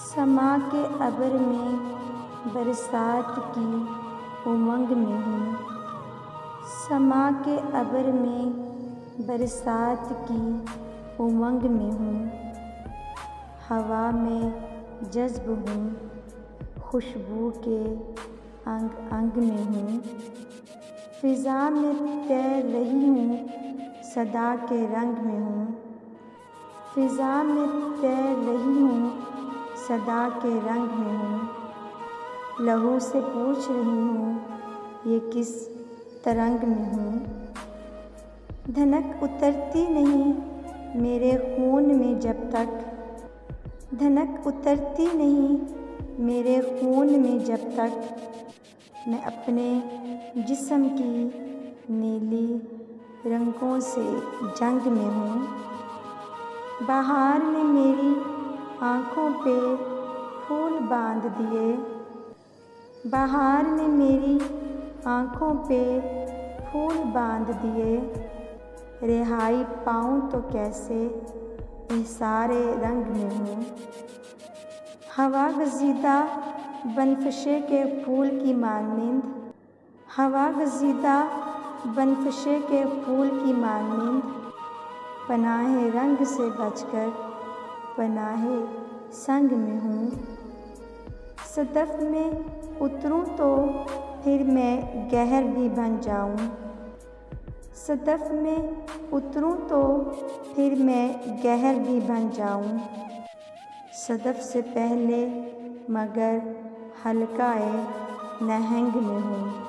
समा के अबर में बरसात की उमंग में हूँ। समा के अबर में बरसात की उमंग में हूँ। हवा में जज्ब हूँ, खुशबू के अंग अंग में हूँ। फ़िज़ा में तैर रही हूँ, सदा के रंग में हूँ। फ़िज़ा में तैर रही हूँ, सदा के रंग में हूँ। लहू से पूछ रही हूँ, ये किस तरंग में हूँ। धनक उतरती नहीं मेरे खून में जब तक, धनक उतरती नहीं मेरे खून में जब तक मैं अपने जिस्म की नीली रंगों से जंग में हूँ। बहार ने मेरी आँखों पे फूल बांध दिए, बहार ने मेरी आँखों पे फूल बांध दिए। रिहाई पाऊँ तो कैसे इस सारे रंग में हूँ। हवा गज़ीदा बनफशे के फूल की मानिंद, हवा गज़ीदा बनफशे के फूल की मानिंद पनाहे रंग से बचकर पनाहे संग में हूँ। सदफ़ में उतरूँ तो फिर मैं गहर भी बन जाऊँ, सदफ़ में उतरूँ तो फिर मैं गहर भी बन जाऊँ। सदफ़ से पहले मगर हल्काए नहंग में हूँ।